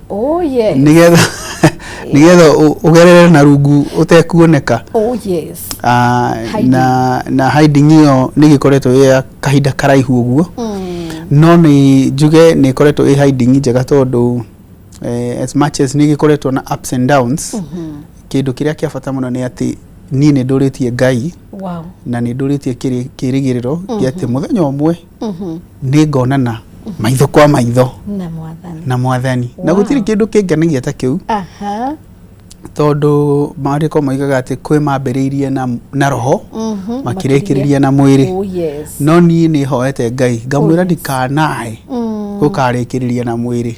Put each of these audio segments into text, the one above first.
Oh yes. Nigetha ugerere na rungu utekuoneka. Oh yes. Na hiding iyo nigikoretwo ya kahinda karaihu uguo. No ni njuge ni koretwo hiding njega tondu as much as nigikoretwo na ups and downs. Kindu kiria kia bata muno ni ati ni nduritie Ngai. Wow. Na ni nduritie kirigiriro kia ati muthenya umwe ni ngonana maitho kwa maitho na mwathani. Na gutiri kindu kingenagia ta kiu. Tondu maandiko moigaga ati kwi mambiriirie na roho makirikiriria na mwiri. No ni hoete Ngai ngamwira ndikanae gukarikiriria na mwiri.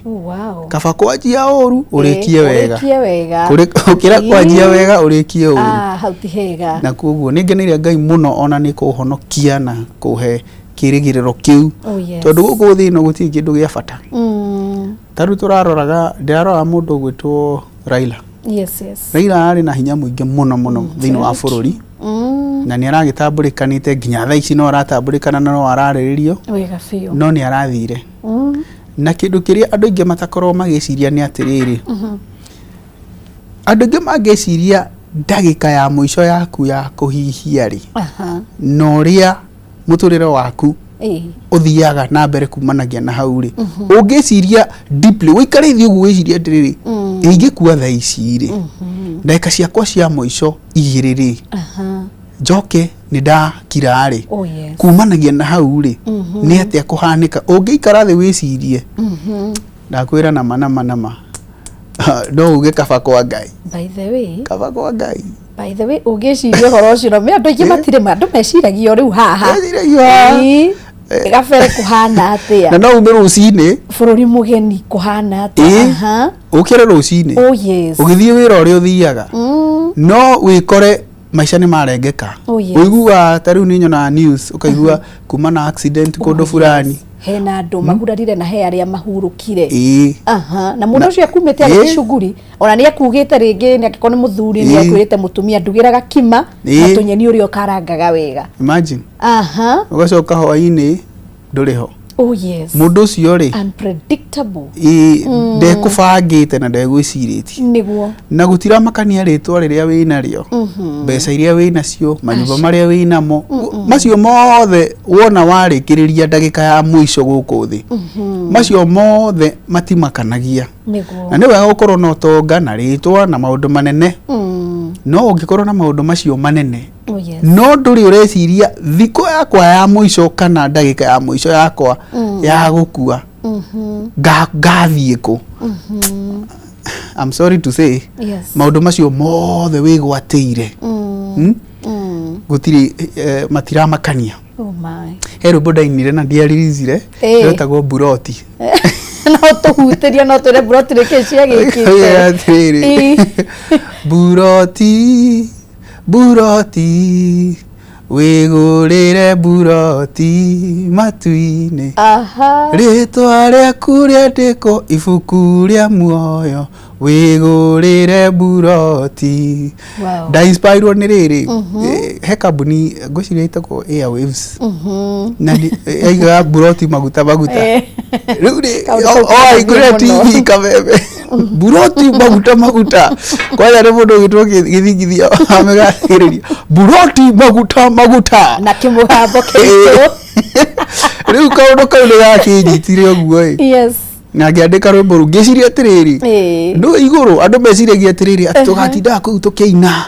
Kaba kwanjia uru urikie wega. Ukira kwanjia wega urikie uru. Hauti hega. Na koguo ningeneire Ngai muno ona ni kuhonokia na kuhe kirigiriro kiu. Tondu guku thino gutiri kindu gia bata. Taru turaroraga ndirarora mundu gwitwo Raila. Yes. Raila ari na hinya muingi muno thino wa bururi. Na ni aragitambulikanite nginya thaa ici no aratambulikana na no arariririo. Wega biu. No ni arathire. Na kindu kiria andu ingi matakorwo magiciria ni atiriri. Andu ingi magiciria ndagika ya muico yaku ya kuhihia ri. No ria muturire waku uthiaga na mbere kumanagia na hau ri. Ungiciria deeply wikare thi ugu wiciria atiriri. Ingikua thaa ici ri. Ndagika ciakwa cia muico igiriri. Njoke ni ndakira ri. Kumanagia na hau ri. Ni atia kuhanika ungiikara thi wicirie. Ndakwira na manama. No uge kaba kwa Ngai. By the way. Kaba kwa Ngai. By the way, ugiciria horo ucio no me andu ingi matire andu meciragia riu haha. Gabere kuhana atia. Na no ume rucini. Bururi mugeni kuhana atia. Ukire rucini. Oh yes. Ugithie wira uri uthiaga. No wikore maisha ni marengeka. Uigua tariu ni nyona news ukaigua kuma na accident kundu fulani. Hena andu magurarire na he aria mahurukire. Na mundu ucio akumite ari cuguri ona ni akugite ringi ni akiko ni muthuri ni akwirite mutumia ndugiraga kima na tunyeni uri okarangaga wega. Imagine. Ugacoka hwaini nduriho. Oh yes. Mundu ucio ri unpredictable. Ndekubangite na ndegwiciritie. Niguo. Na gutira makania ritwa riria wina rio. Mbeca iria wina cio, manyumba maria wina mo. Macio mothe wona warikiriria ndagika ya muico guku thi. Macio mothe matimakanagia. Niguo. Na ni wega gukorwo na utonga na ritwa na maundu manene. No ungikorwo na maundu macio manene. No nduri ureciria thiko yakwa ya muico kana ndagika ya muico yakwa ya gukua. Gathie ku. I'm sorry to say. Maundu macio mothe wigwatire. Gutiri matira makania. Oh my. Hero bodainire na ndiariricire. Yotagwo buroti. No tuhutiria no tore buroti reke cia gikite. Buroti wigurire buroti matuine. Ritwa riaku riandikwo ibuku ria muoyo wigurire buroti. Da inspired ni riri. He kambuni ngwiciria itako Airwaves. Na aiga buroti maguta. Riu ri igure TV kabebe. Buroti maguta. Kwa ri mundu gitwo githingithia amegathiriria. Buroti maguta. Na kimuhambo kitu. Riu kaundu kau ni gakinyitire uguo. Yes. Na ngiandika rwimbo rungiciria atiriri. Ndu iguru andu meciria atiriri atugatinda kuu tukiina.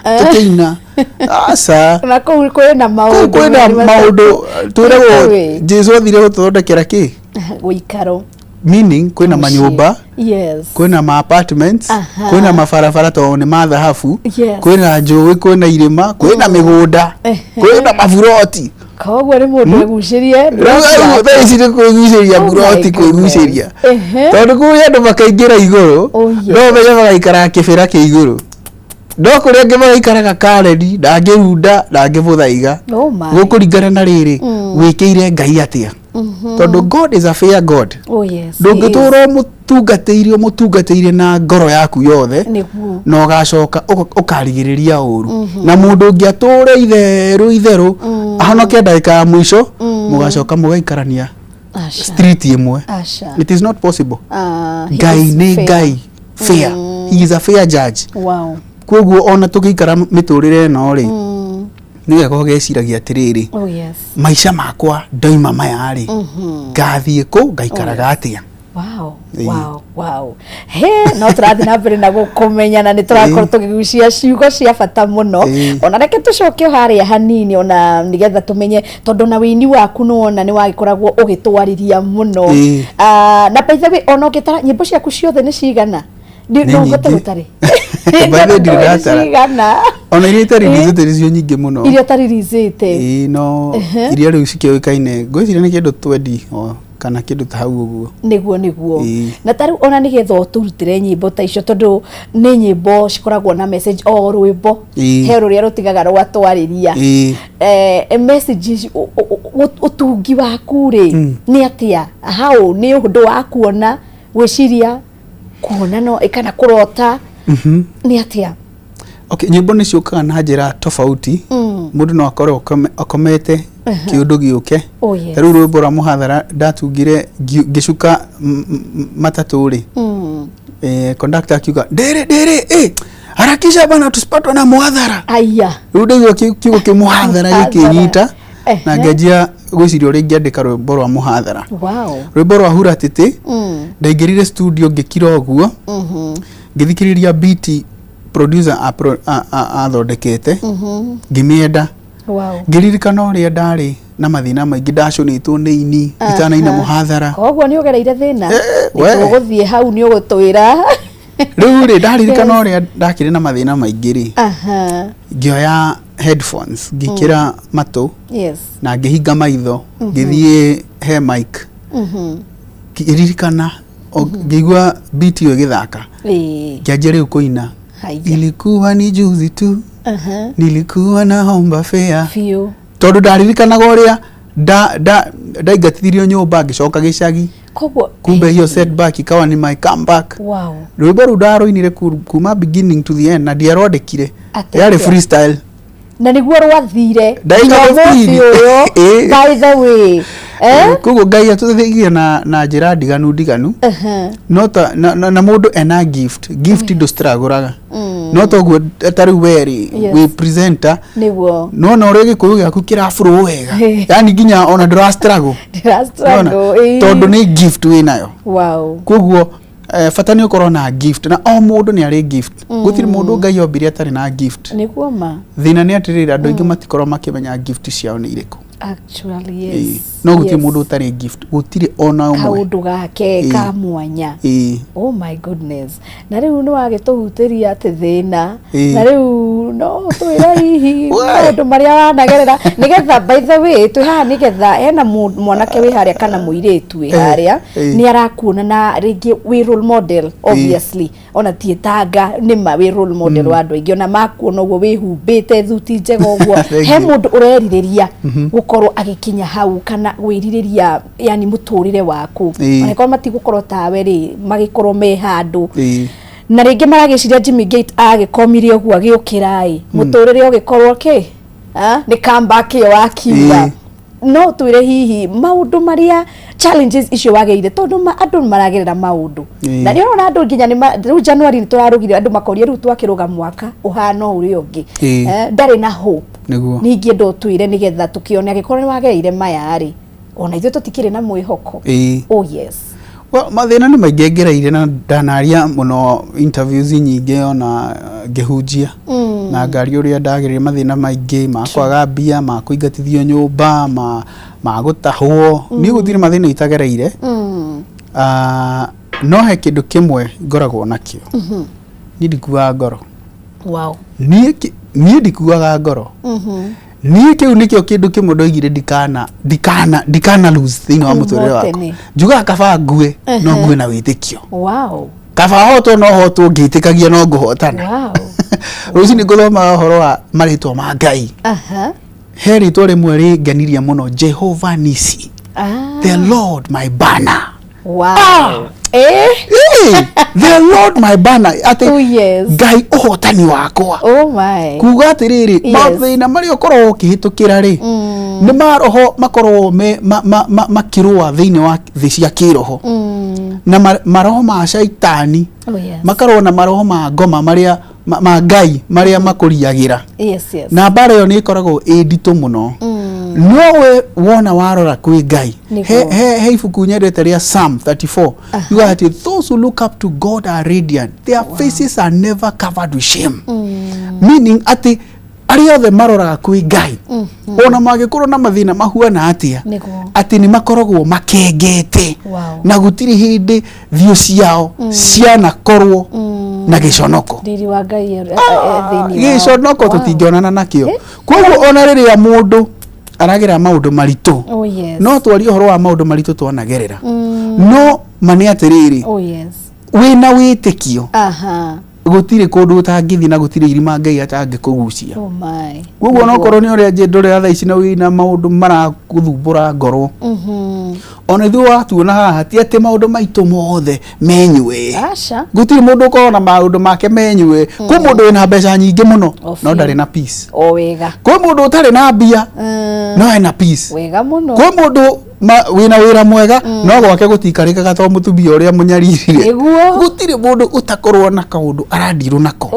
Asa. Na kuu kwina maundu twiragwo Jesu athire gututhondekera ki? Guikaro. Meaning kwina manyumba. Yes. Kwina ma apartments. Kwina mabarabara to ni mathahabu. Kwina njui, kwina irima, kwina migunda. Kwina maburoti. Koguo ri mundu egucirie. Thaa ici ni kwiguciria buroti kwiguciria. Tondu kuri andu makaingira iguru no menye magaikara kibira kia iguru. No kuri angi magaikaraga karedi ndangirunda ndangibutha gukuringana na riri wikiire Ngai atia. Tondu God is a fair God. Oh yes. Ndungituro mutungateire na ngoro yaku yothe no gacoka ukarigiriria uru. Na mundu ngiature itheru ahonoke ndagika ya muico mugacoka mugaikarania street imwe. It is not possible. Ngai ni Ngai. fair. He is a fair judge. Wow. Koguo ona tukikara miturire no ri niwe ko geciragia atiriri maica makwa ndoima maya ri ngathie ku ngaikaraga atia. Wow. He no turathi na mbere na gukumenya na niturakorwo tugigucia ciugo cia bata muno. Ona reke tucoke haria hanini ona nigetha tumenye tondu na wini waku nuona ni wagikoragwo ugitwariria muno. Na by the way ona ugitara nyimbo ciaku ciothe ni cigana? Ndio ngote gutari. Babe ndirigana. Ona iria tariricite nicio nyingi muno. Iria tariricite. No iria riu cikioikaine ngwiciria ni kindu 20 kana kindu ta hau uguo. Niguo. Na taru ona nigetha turutire nyimbo ta icio tondu ni nyimbo cikoragwo na message o rwimbo. He ruria rutigaga rwatwariria. Message utungi waku ri ni atia? Hau ni undu wa kuona gwiciria kuona no ikana kurota ni atia? Okay, nyimbo ni ciukaga na njira tofauti. Mundu no akorwo akomete kiundu giuke. Riu rwimbo rwa muhathara ndatungire gicuka matatu ri. Conductor akiuga ndere harakisha bana tusipatwe na muhathara. Aya. Riu ndigwo kiugo ki muhathara gikinyita na ngajia gwiciria uria ngiandika rwimbo rwa muhathara. Rwimbo rwa hura tete ndaingirire studio ngikira uguo ngithikiriria beat producer athondekete ngimienda ngiririkana uria ndari na mathina maingi ndacunitwo ni ini itanaina muhathara. Koguo ni ugereire thina tuguthie hau ni ugutwira riu ri ndaririkana uria ndakire na mathina maingi ri ngioya headphones ngikira matu na ngihinga maitho ngithie he mic ngiririkana ngigua beat iyo igithaka ngianjia riu kuina ilikuwa ni juzi tu nilikuwa na homba fair tondu ndaririkanaga uria ndaingatithirio nyumba ngicoka gicagi kumbe hiyo setback ikawa ni my comeback. Rwimbo ru ndaruinire kuma beginning to the end na ndiarondekire yari freestyle na niguo rwathire by the way koguo ngai atuthigia na njira ndiganu na mundu ena gift ndo straguraga no toguo tariu weri we presenter niguo no uri gikuyu giaku kira flow wega yani nginya ona ndra struggle tondu ni gift winayo. Koguo fata ni ukorwo na gift na o mundu ni ari gift gutiri mundu ngai ombire atari na gift niguo ma thina ni atirira andu aingi matikorwo makimenya gift ciao ni iriku. Actually yes. No gutiri mundu utari gift gutiri ona umwe kaundu gake ka mwanya. Oh my goodness. Na riu ni wagituhutiria ati thina na riu no twira hihi maundu maria wanagerera nigetha by the way twiha nigetha ena mwanake wi haria kana muiritu wi haria ni arakuona na ringi wi role model obviously ona tietanga ni ma wi role model wa andu aingi ona makuona uguo wihumbite thuti njega uguo he mundu urerireria gukorwo agikinya hau kana wiririria yani muturire waku ona matigukorwo tawe ri magikorwo me handu na ringi maragiciria Jimmy Gate agikomirie uguo agiukirai muturire ugikorwo ni comeback yo wakiuga no twire hihi maundu maria challenges icio wageire tondu andu maragerera maundu na ni ona andu nginya ni riu January ni turarugire andu makoria riu twakiruga mwaka uhano uri ungi ndari na hope ningi ndo twire nigetha tukione agikorwo ni wageire maya ri ona ithu tutikire na mwihoko. Oh yes. Well, mathina ni maingi ngereire na ndanaria muno interviews nyingi ona ngihunjia na ngari uria ndagerire mathina maingi makwaga mbia makuingatithio nyumba magutahwo ni gutire mathina itagereire no he kindu kimwe ngoragwo nakio ni ndikuaga ngoro. Ni ndikuaga ngoro ni kiu nikio kindu kimwe ndoigire ndikana lose thini wa muturire wako juga kaba ngue no ngue na witikio kaba hoto no hoto ngitikagia no nguhotana ruci ni nguthoma horo wa maritwa ma Ngai he ritwa rimwe ringaniria muno Jehovah Nisi the Lord my banner. The Lord my banner ati Ngai uhotani wakwa kuga atiriri mathina maria ukorwo ukihitukira ri nĩ maroho makorwo makĩrũa thĩinĩ wa thĩ cia kĩroho na maroho ma shaitani makarwo na maroho ma ngoma marĩa ma ngai marĩa makũriagĩra na mbara ĩyo nĩ ĩkoragwo nditũ mũno no we wona warora kwĩ ngai he ibuku nyendete rĩa Psalm 34 you are those who look up to God are radiant, their faces are never covered with shame, meaning ati arĩa othe maroraga kwĩ ngai ona mangĩkorwo na mathĩna mahuana atĩa atĩ nĩ makoragwo makengete na gũtirĩ hĩndĩ thiũ ciao cianakorwo na gĩconoko gĩconoko tũtingĩonana nakĩo koguo ona rĩrĩa mũndũ aragera maũndũ maritũ no twarie ũhoro wa maũndũ maritũ twanagerera no mane atĩrĩrĩ wĩna wĩtĩkio gũtirĩ kũndũ ũtangĩthi na gũtirĩ irima ngai atangĩkũgucia koguo no korwo nĩ ũrĩa ndũrĩa thaa ici na wĩna maũndũ marakũthumbũra ngoro ona ithuĩ watuona haha ti atĩ maũndũ maitũ mothe menywe gũtirĩ mũndũ ũkorwo na maũndũ make menywe kwĩ mũndũ wĩna mbeca nyingĩ mũno no ndarĩ na peace kwĩ mũndũ ũtarĩ na mbia no ena peace kwĩ mũndũ wĩna wĩra mwega no gwake gũtikarĩkaga to mũtumia ũrĩa mũnyarire gũtirĩ mũndũ ũtakorwo na kaũndũ arandirwo nako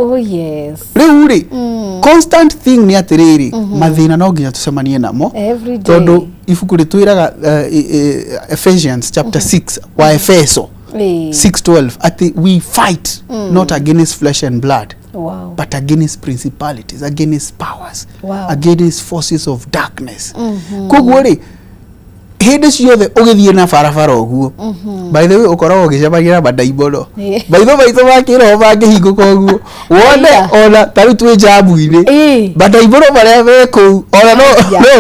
rĩu rĩ constant thing nĩ atĩrĩrĩ mathĩna no nginya tũcemanie namo tondũ ibuku rĩtwĩraga Ephesians chapter 6 wa Efeso 6:12 ati we fight not against flesh and blood but against principalities, against powers, against forces of darkness. Koguo rĩ hĩndĩ ciothe ũgĩthiĩ na barabara ũguo by the way ũkoragwo ũgĩcemania na mandaibono maitho maitũ ma kĩroho mangĩhingũka ũguo wone ona tarĩ twĩ jamu-inĩ mandaibono marĩa me kũu ona no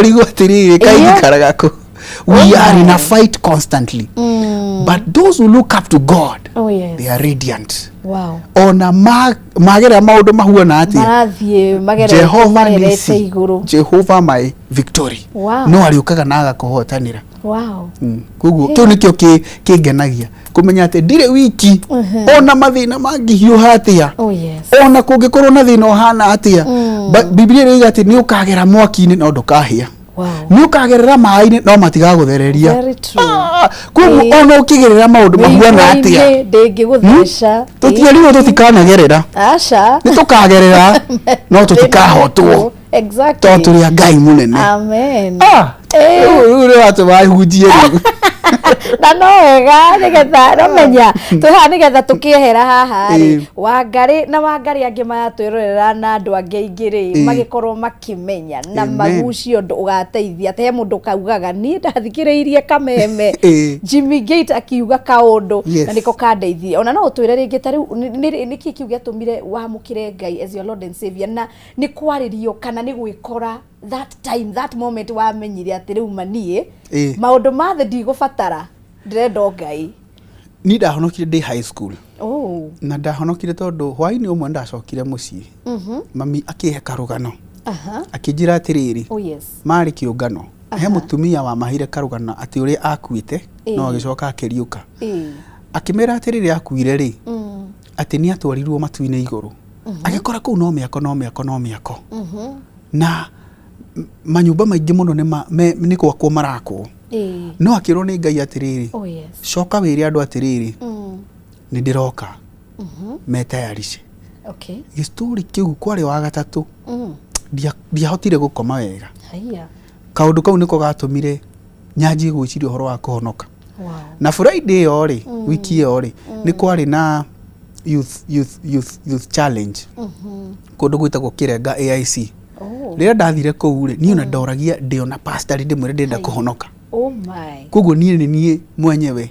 ũrigwo atĩrĩrĩ kaingĩkaraga kũ. We are in a fight constantly. But those who look up to God, they are radiant. Ona magera maũndũ mahuana atĩ Jehova nisi, Jehova my victory. No ariũkaga na agakũhotanĩra. Koguo kĩu nĩkĩo kĩngenagia kũmenya atĩ ndirĩ wiki ona mathĩna mangĩhiũha atĩa ona kũngĩkorwo na thĩna ũhana atĩa Biblia ĩrauga atĩ nĩ ũkagera mwaki-inĩ no ndũkahĩa. Nĩ ũkagerera maĩ-inĩ no matigagũthereria. Koguo ona ũkĩgerera maũndũ mahuana atĩa ndĩngĩgũtheca tũtiĩrirwo tũtikanagerera nĩ tũkagerera no tũtikahotwo tondũ tũrĩ Ngai mũnene. Rĩu watũma hunjie rĩu na no wega nĩgetha no menya tũha nĩgetha tũkĩehera haha rĩ Wangari na Wangari angĩ matwĩrorera na andũ angĩ aingĩ rĩ magĩkorwo makĩmenya na magucio ũndũ ũgateithia he mũndũ kaugaga niĩ ndathikĩrĩirie kameme Jimmy Gate akiuga kaũndũ na nĩko kandeithie ona no ũtwĩre rĩngĩ ta rĩu nĩkĩ kiuga tũmire wamũkĩre Ngai as your Lord and Savior na nĩ kwarĩrio kana nĩ gwĩkora that time that moment wamenyire atĩ rĩu maniĩ maũndũ mathe ndigũbatara ndĩrenda Ngai. Niĩ ndahonokire ndĩ high school na ndahonokire tondũ hwaĩ-inĩ ũmwe ndacokire mũciĩ mami akĩhe karũgano akĩnjĩra atĩrĩrĩ marĩ kĩũngano he mũtumia wa mahire karũgano atĩ ũrĩa akuĩte no agĩcoka akĩriũka akĩmera atĩrĩrĩ akuire rĩ atĩ nĩ atwarirwo matu-inĩ igũrũ agĩkora kũu no mĩako na manyũmba maingĩ mũno nĩ gwakwo marakwo no akĩrwo nĩ Ngai atĩrĩrĩ coka wĩre andũ atĩrĩrĩ nĩ ndĩroka metayarice. Gĩstory kĩu kwarĩ wa gatatũ ndiahotire gũkoma wega kaũndũ kau nĩko gatũmire nyanjie gwĩciria ũhoro wa kũhonoka na Friday ĩyo rĩ wiki ĩyo rĩ nĩ kwarĩ na youth challenge kũndũ gwĩtagwo Kĩrenga AIC. Rĩrĩa ndathire kũu rĩ niĩ ona ndoragia ndĩona pastor ndĩmwĩre ndĩrenda kũhonoka. Koguo niĩ mwenyewe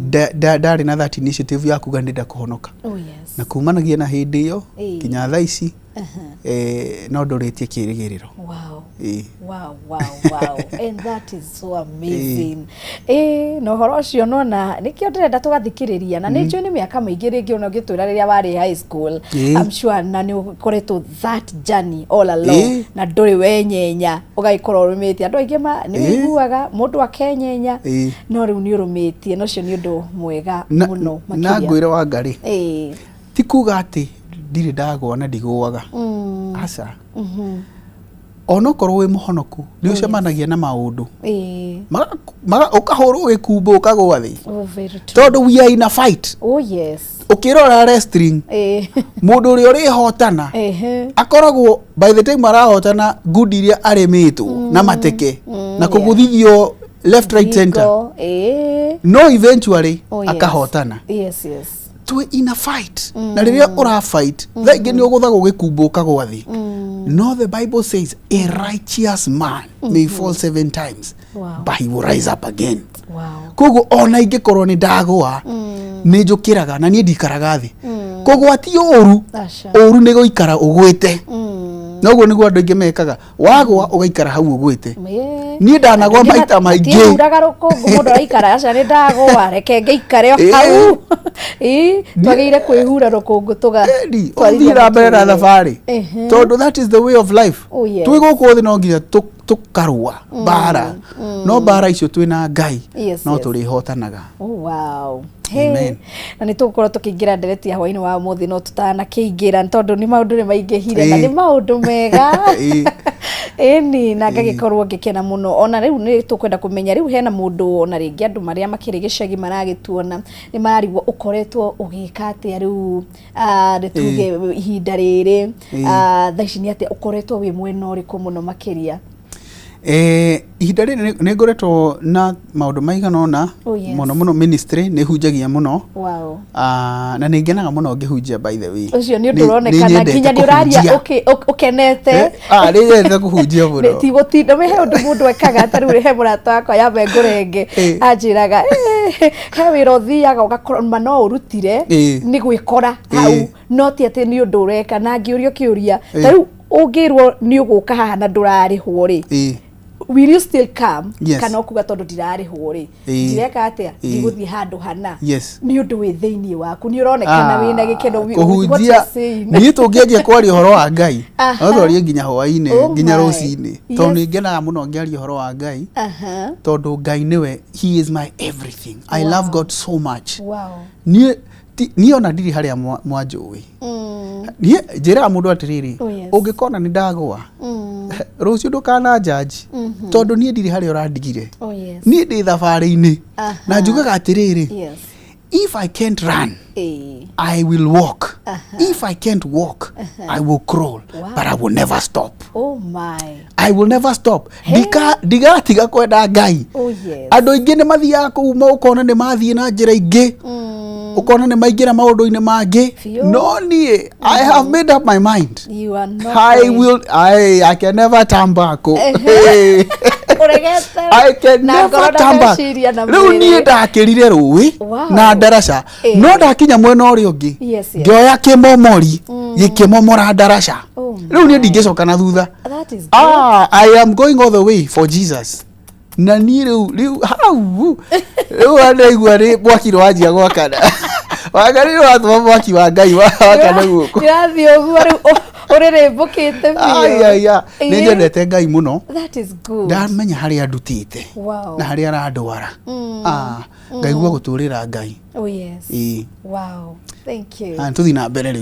ndarĩ na that initiative ya kuga ndĩrenda kũhonoka na kumanagia na hĩndĩ ĩyo kinya thaa ici no ndũrĩtie kĩrĩgĩrĩro. Wow. And that is so amazing. No ũhoro ũcio nona nĩkĩo ndĩrenda tũgathikĩrĩria na nĩnjũĩ nĩ mĩaka mĩingĩ rĩngĩ ona ũgĩtwĩra rĩrĩa warĩ high school I'm sure na nĩ ũkoretwo that journey all along na ndũrĩ wenyenya ũgagĩkorwo ũrũmĩtie andũ aingĩ nĩ wĩiguaga mũndũ akenyenya no rĩu nĩ ũrũmĩtie na ũcio nĩ ũndũ mwega mũno makĩria. Na ngwĩre Wangari ti kuga atĩ ndirĩ ndagwa na ndigũaga aca ono korwo wi muhonoku ni ucemanagia na maundu ukahurwo gikumbu ukagwa thi tondu we are in a fight. Ukirora wrestling mundu uri uri hotana akoragwo by the time arahotana good iria arimitwo na mateke na kuguthithio left right center no eventually akahotana. Twe in a fight na riria ura fight thaingi ni uguthagwo gikumbu ukagwa thi. No, the Bible says a righteous man may fall 7 times but he will rise up again. Koguo ona ingikorwo ni ndagwa ni njukiraga na ni ndikaraga thi. Koguo ati oru ni guikara ugwite. Noguo niguo andu aingi mekaga wagwa ugaikara hau ugwite. Ni ndanagwa maita maingi uraga rukungu mundu araikara aca ni ndagwa reke ngeikare hau twagire kwihura rukungu tuga twithira mbere na thabari tondu that is the way of life. Twi guku thi no nginya tukarua bara no bara icio twina Ngai no turihotanaga. Amen. Na nitugukorwo tukiingira ndereti ya hwaini wa muthi no tutana kiingira tondu ni maundu ni maingihire na ni maundu mega eni na ngagikorwo ngikena muno ona riu ni tukwenda kumenya riu hena mundu ona ringi andu maria makiri gicagi maragituona ni mararigwo ukoretwo ugika atia riu rituge ihinda riri thaici ni atia ukoretwo wi mwena uriku muno makiria? Ihinda riri ni ngoretwo na maundu maigana ona muno ministry ni hunjagia muno na ni ngenaga muno ngihunjia by the way. Ucio ni undu uronekana kinya ni uraria ukenete ni nyendete kuhunjia muno ti gutinda me he undu mundu ekaga ta riu he murata wakwa ya ngurenge anjiraga he wira uthiaga ugakorwo no urutire ni gwikora hau no ti ati ni undu ureka na ngiurio kiuria ta riu ungirwo ni uguka haha na ndurarihwo ri will you still come? Kana okuga tondu ndirarihwo ri ndireka atia ndiguthi handu hana ni undu wi thiini waku ni uronekana wina gikeno kuhunjia ni tungianjia kwaria uhoro wa Ngai no twarie nginya hwaini nginya rucini tondu ngenaga muno ngiaria uhoro wa Ngai tondu Ngai niwe he is my everything. I love God so much. Ni ona ndiri haria mwanjui ni njira mundu atiriri ungikona ni ndagwa rucio ndukana judge tondu ni ndiri haria urandigire ni ndi thabari-ini na njugaga atiriri if I can't run I will walk. If I can't walk I will crawl but I will never stop. I will never stop. Digatiga kwenda Ngai. Andu aingi ni mathiaga kuuma ukona ni mathie na njira ingi ukona ni maingira maundu-ini mangi no nie I have made up my mind. You are not I can never turn back. I can never turn back. Riu nie ndakirire ruwi na ndaraca no ndakinya mwena uri ungi ngioya kimomori gikimomora ndaraca riu nie ndingicoka na thutha. I am going all the way for Jesus. Na ni riu hau riu anaigua ri mwaki rwanjia gwakana wagari watuma mwaki wa Ngai wakana guku irathi uguo riu uririmbukite biu ni nyendete Ngai muno. That is good. Ndamenya haria ndutite na haria arandwara ngaigua guturira Ngai. Thank you. Tuthi na mbere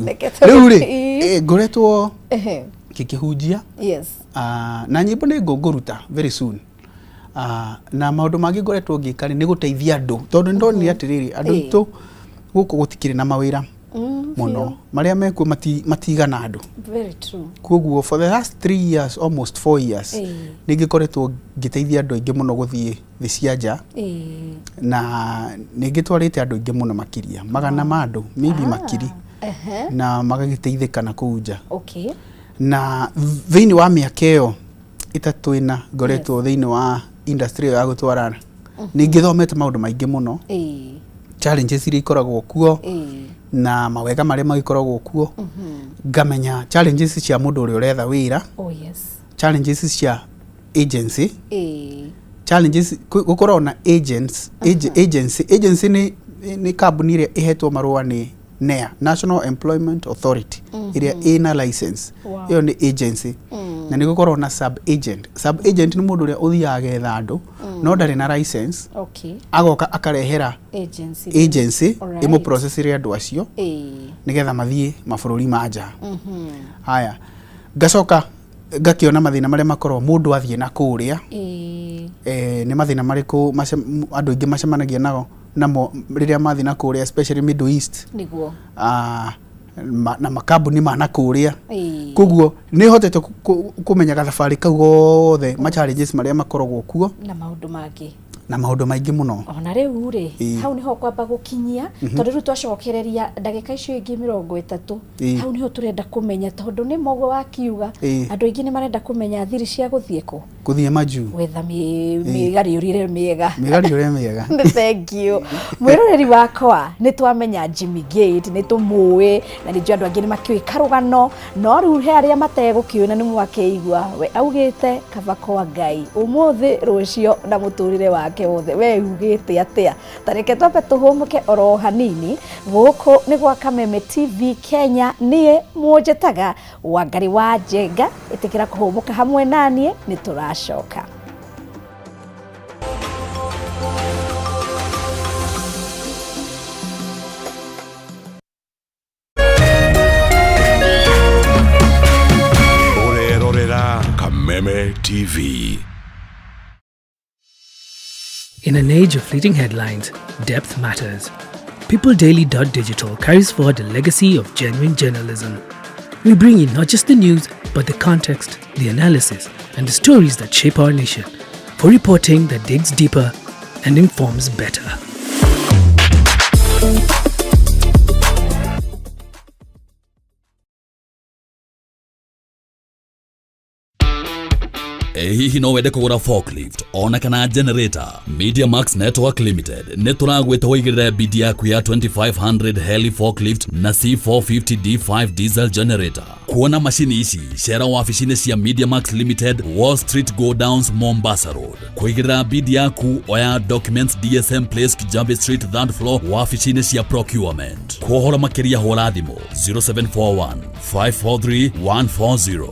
riu ri ngoretwo kikihunjia na nyimbo ni nguruta very soon. Na maundu mangi ngoretwo ngikari ni guteithia andu tondu ndonire atiriri andu itu guku gutikire na mawira muno maria mekuo matigana andu. Very true. Koguo for the last 3 years almost 4 years ningikoretwo ngiteithia andu aingi muno guthie thi cia nja na ningitwarite andu aingi muno makiria magana ma andu maybe makiri na magagiteithika na kuu nja. Na thiini wa miaka iyo itatu ina ngoretwo thiini wa industry ya gutwarana ningithomete maundu maingi muno challenges iria ikoragwo kuo na mawega maria magikoragwo kuo ngamenya challenges cia mundu uria uretha wira challenges cia agency challenges gukorwo na agency ni company iria ihetwo marua ni NEA, National Employment Authority iria ina license iyo ni agency na ni gukorwo na sub agent ni mundu uria uthiaga getha andu no ndari na license agoka akarehera agency imo process iria andu acio nigetha mathie mabururi ma nja. Haya ngacoka ngakiona mathina maria makorwo mundu athie na kuria ni mathina mariku andu ingi macemanagia namo riria mathie na kuria especially Middle East niguo na makambuni mana kuria kuguo ni hotete kumenya gathabari kau gothe ma challenges maria makoragwo kuo na maundu maingi muno ona riu ri hau niho kwamba gukinyia tondu riu twacokereria ndagika icio ingi 30 hau niho turenda kumenya tondu ni mogo wakiuga andu ingi ni marenda kumenya thiri cia guthieko kuthie maju wetha migari urire miega thank you mwiroreri wakwa ni twamenya Jimmy Gate ni tumui na ni andu angi ni makiui karugano no riu he aria mategukiuna ni mwakeigua we augite kaba kwa Ngai umuthi rucio na muturire wake wothe we ugite atia tareke twambe tuhumuke oro hanini guku ni gwa Kameme TV Kenya nie mwojetaga Wangari wa Njenga itikira kuhumuka hamwe nanie ni turacoka Kameme TV. In an age of fleeting headlines, depth matters. PeopleDaily.digital carries forward a legacy of genuine journalism. We bring you not just the news, but the context, the analysis, and the stories that shape our nation. For reporting that digs deeper and informs better. Hihi no wende kugura forklift ona kana generator. Media Max Network Limited neturagweta wigirira bid yaku ya 2500 heli forklift na C450 D5 diesel generator. Kuona mashini ici shera waficine cia Media Max Limited, Wall Street Go Downs, Mombasa Road. Kuigirira bid yaku oya documents DSM Place, Kijabe Street, 3rd floor waficine cia procurement. Kuhora makiria hora thimo 0741 543 140.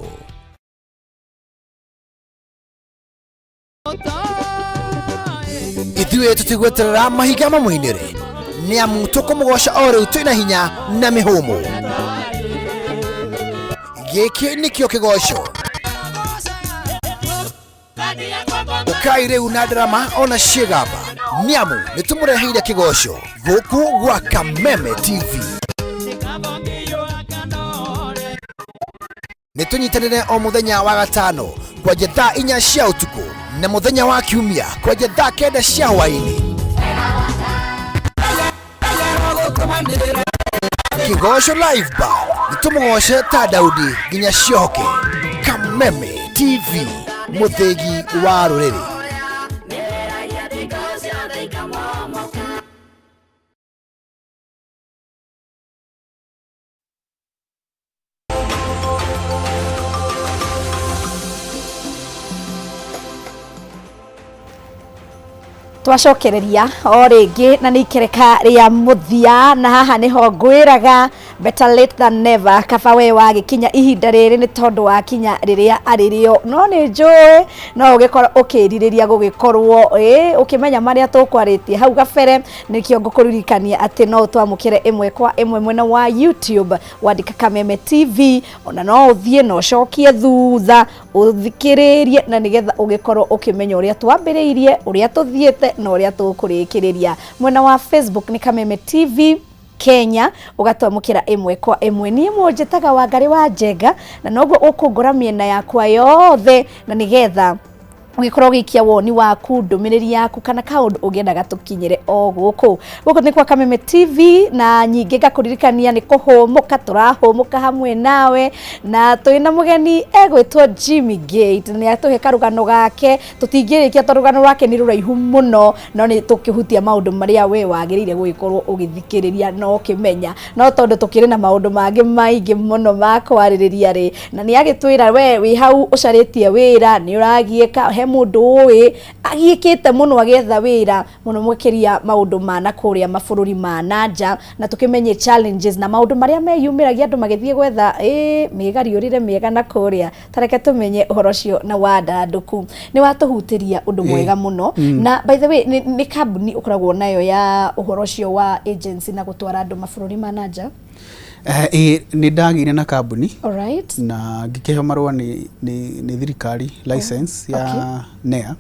Ithuĩ tutigweterera mahiga mamũinĩre nĩ amu tũkũmũgoca o rĩu twĩna hinya na mĩhũmũ. Gĩkĩ nĩkĩo kĩgoco ũkai rĩu na ndarama ona ciĩgamba nĩ amu nĩ tũmũreheire kĩgoco gũkũ gwa Kameme TV. Nĩ tũnyitanĩre o mũthenya wa gatano kwanjia thaa 4 cia ũtukũ na muthenya wa kiumia kwanjia thaa 9 cia hwainĩ. Kigoco live bar nitumugoce ta Daudi nginya cioke. Kameme TV muthegi wa ruriri. Twacokereria o ringi na ni kereka ria muthia na haha niho ngwiraga better late than never. Kaba we wagikinya ihinda riri ni tondu wa kinya riria aririo no ni njui no ugikora ukiririria gugikorwo ukimenya maria tukwaritie hau gabere nikio ngukuririkania ati no twamukire imwe kwa imwe mwena wa YouTube wandika Kameme TV ona no uthie no cokie thutha uthikiririe na nigetha ugikorwo ukimenya uria twambiriirie uria tuthiete na uria tukurikiria. Mwena wa Facebook ni Kameme TV Kenya ugatwamukira imwe kwa imwe. Ni mwojetaga Wangari wa Njenga na noguo ukungura miena yakwa yothe na nigetha ugikorwo gikia woni waku ndumiriri yaku kana kaundu ugiendaga tukinyire o guku ni kwa Kameme TV na nyingi ngakuririkania ni kuhumuka turahumuka hamwe nawe na twina mugeni egwitwo Jimmy Gate ni atuhe karugano gake tutingirikia tarugano rwake ni ruraihu muno no ni tukihutia maundu maria we wagirire gugikorwo ugithikiriria no kimenya no tondu tukiri na maundu mangi maingi muno makwariria ri na ni agitwira we wi hau ucaritie wira ni uragieka he mundu we agiikite muno agetha wira muno mwekeria maundu mana kuria mabũrũri ma nanja na tukimenye challenges na maundu maria meyumiragia andu magithie gwetha migari urire miega na kuria tareke tumenye uhoro cio na wandanduku ni watuhutiria undu mwega muno na by the way ni kambuni ukoragwo nayo ya uhoro cio wa agency na gutwara andu mabũrũri ma nanja. Nĩ ndagĩire na kambuni. Alright. Na ngĩkĩheo marũa nĩ thirikari license ya NEA.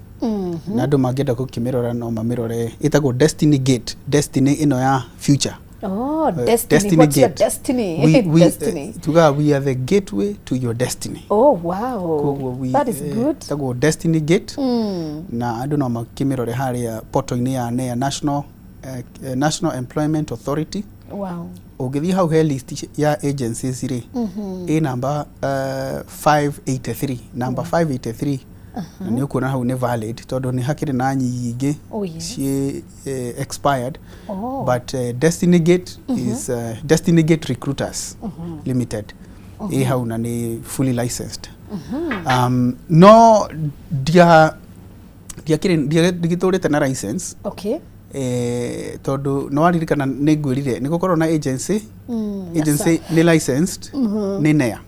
Na andũ mangĩenda gũkĩmĩrora no mamĩrore. Ĩtagwo Destiny Gate. Destiny ĩno ya future. Oh, destiny. What's your destiny? Destiny. We are the gateway to your destiny. Oh, wow. That is good. Ĩtagwo Destiny Gate. Na andũ no makĩmĩrore harĩa portal-inĩ ya NEA, National Employment Authority. Wow. Ũngĩthiĩ hau he list ya agencies rĩ, number 583. Number 583. Na nĩ ũkuona hau nĩ valid tondũ nĩ hakĩrĩ na nyingĩ ciĩ expired. But Destiny Gate is Destiny Gate Recruiters Limited. Hau na nĩ fully licensed. No ndiagĩtũrĩte na license. Okay. Tondũ no waririkana nĩ ngwĩrire nĩ gũkorwo na agency nĩ licensed nĩ NEA.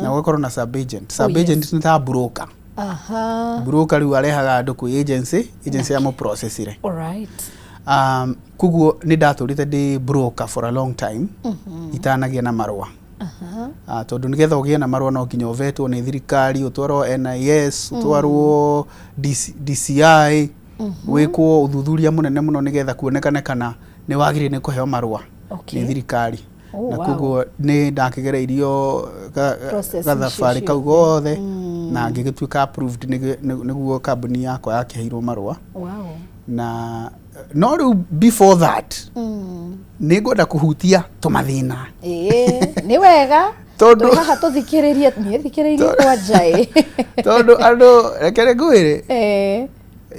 Na gũkorwo na sub agent. Sub agent nĩ ta broker. Broker rĩu arehaga andũ kwĩ agency ya mo processire. Alright. Kuguo nĩ ndatũrĩte ndĩ broker for a long time. Itanagia na marũa. Tondũ nĩgetha ũgĩe na marũa no nginya ũvetwo nĩ thirikari, ũtwarwo NIS, ũtwarwo DCI, wĩkwo ũthuthuria mũnene mũno nĩgetha kuonekane kana nĩ wagĩrĩire nĩ kũheo marũa nĩ thirikari. Na kuguo nĩ ndakĩgereirio gathabarĩ kau gothe na ngĩgĩtuĩka approved nĩguo kambuni yakwa yakĩheirwo marũa. Na no rĩu before that nĩ ngwenda kũhutia tũmathĩna. Nĩ wega tondũ haha tũthikĩrĩrie kwanja tondũ andũ rekere ngwĩre